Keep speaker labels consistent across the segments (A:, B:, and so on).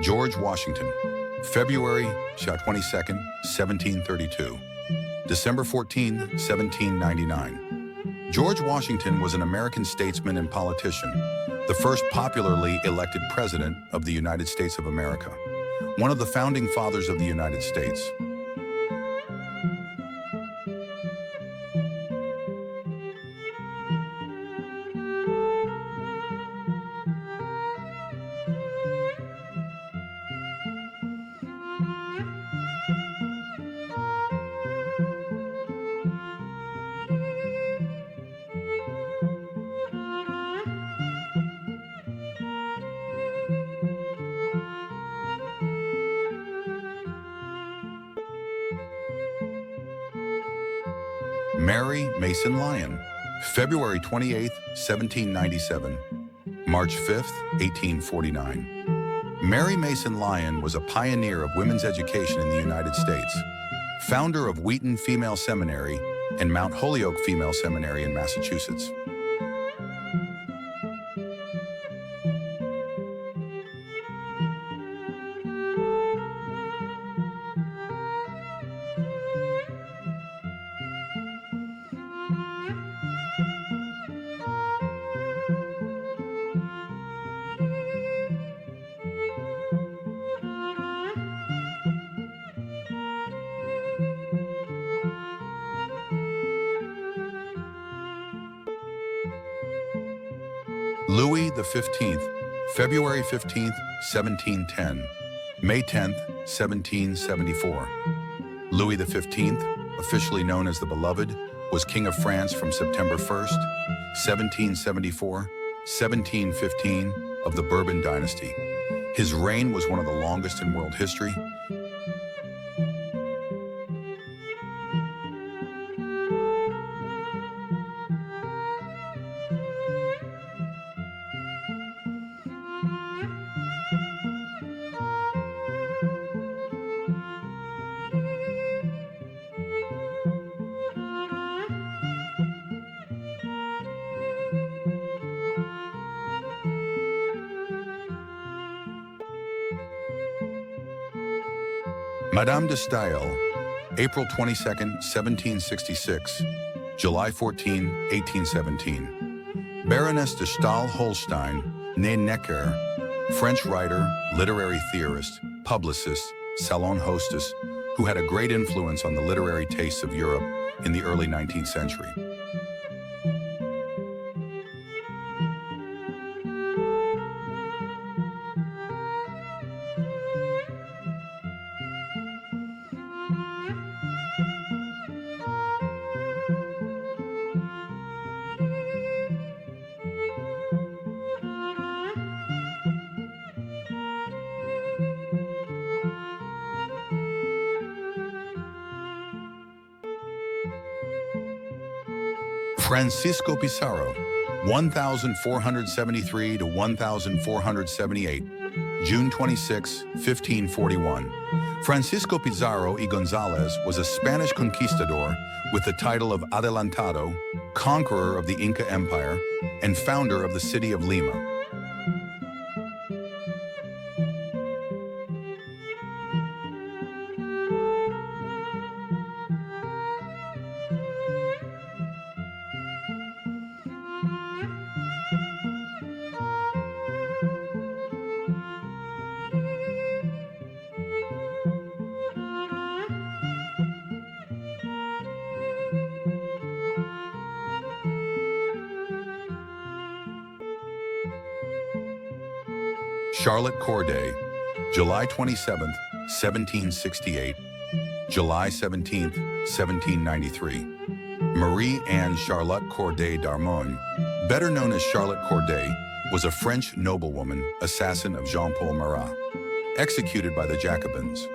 A: George Washington, February 22nd, 1732. December 14, 1799. George Washington was an American statesman and politician, the first popularly elected president of the United States of America, one of the founding fathers of the United States. Mary Mason Lyon, February 28, 1797. March 5, 1849. Mary Mason Lyon was a pioneer of women's education in the United States, founder of Wheaton Female Seminary and Mount Holyoke Female Seminary in Massachusetts. Louis XV, February 15, 1710, May 10, 1774. Louis XV, officially known as the Beloved, was King of France from September 1st, 1774, 1715 of the Bourbon dynasty. His reign was one of the longest in world history. Madame de Staël, April 22, 1766, July 14, 1817. Baroness de Staël-Holstein, née Necker, French writer, literary theorist, publicist, salon hostess, who had a great influence on the literary tastes of Europe in the early 19th century. Francisco Pizarro, 1473 to 1478, June 26, 1541. Francisco Pizarro y González was a Spanish conquistador with the title of Adelantado, conqueror of the Inca Empire, and founder of the city of Lima. Charlotte Corday, July 27, 1768, July 17, 1793. Marie Anne Charlotte Corday d'Armonne, better known as Charlotte Corday, was a French noblewoman, assassin of Jean-Paul Marat, executed by the Jacobins.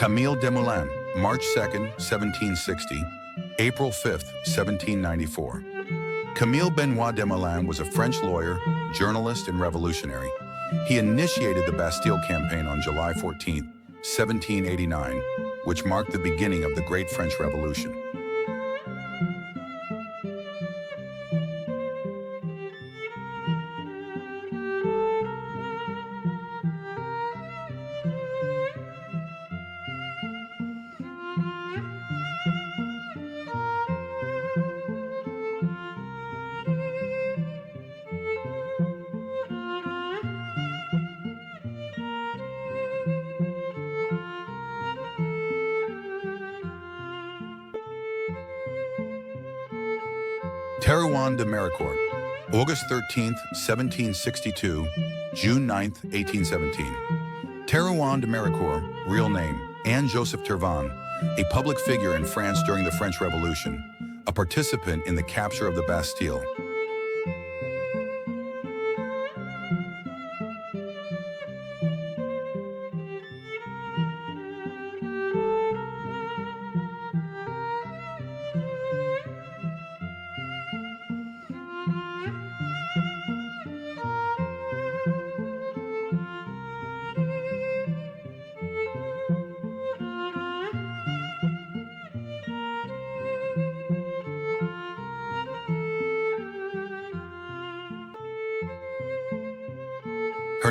A: Camille Desmoulins, March 2nd, 1760, April 5th, 1794. Camille Benoit Desmoulins was a French lawyer, journalist, and revolutionary. He initiated the Bastille campaign on July 14, 1789, which marked the beginning of the Great French Revolution. Terouanne de Méricourt, August 13, 1762, June 9, 1817. Terouanne de Méricourt, real name, Anne-Joseph Tervan, a public figure in France during the French Revolution, a participant in the capture of the Bastille.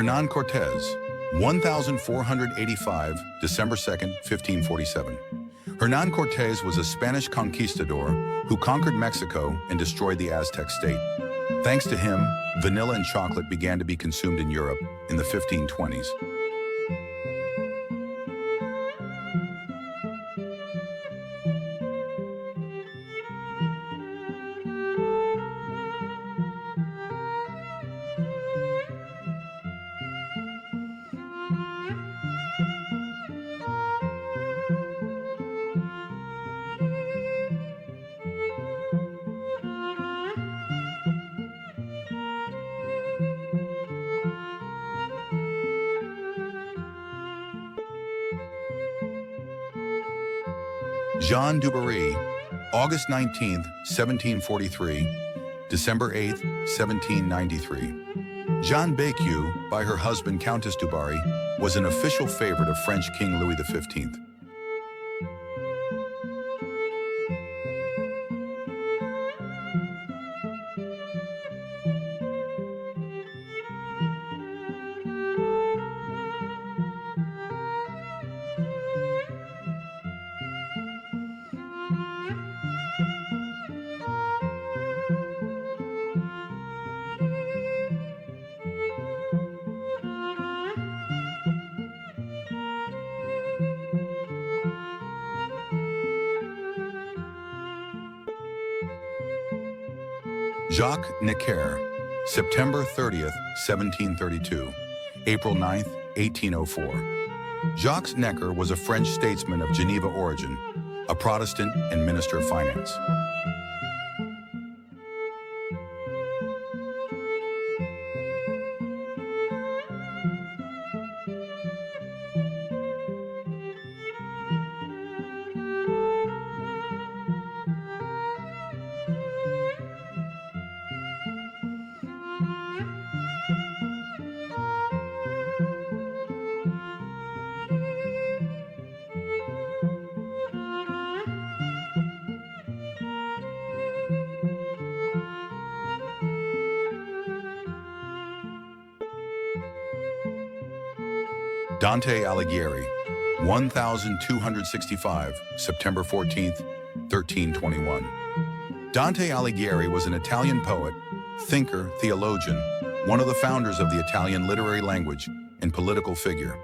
A: Hernán Cortés, 1485, December 2nd, 1547. Hernán Cortés was a Spanish conquistador who conquered Mexico and destroyed the Aztec state. Thanks to him, vanilla and chocolate began to be consumed in Europe in the 1520s. Jean Dubarry, August 19, 1743, December 8, 1793. Jeanne Bécu, by her husband Countess Dubarry, was an official favorite of French King Louis XV. Jacques Necker, September 30th, 1732, April 9th, 1804. Jacques Necker was a French statesman of Geneva origin, a Protestant and Minister of Finance. Dante Alighieri, 1265, September 14th, 1321. Dante Alighieri was an Italian poet, thinker, theologian, one of the founders of the Italian literary language and political figure.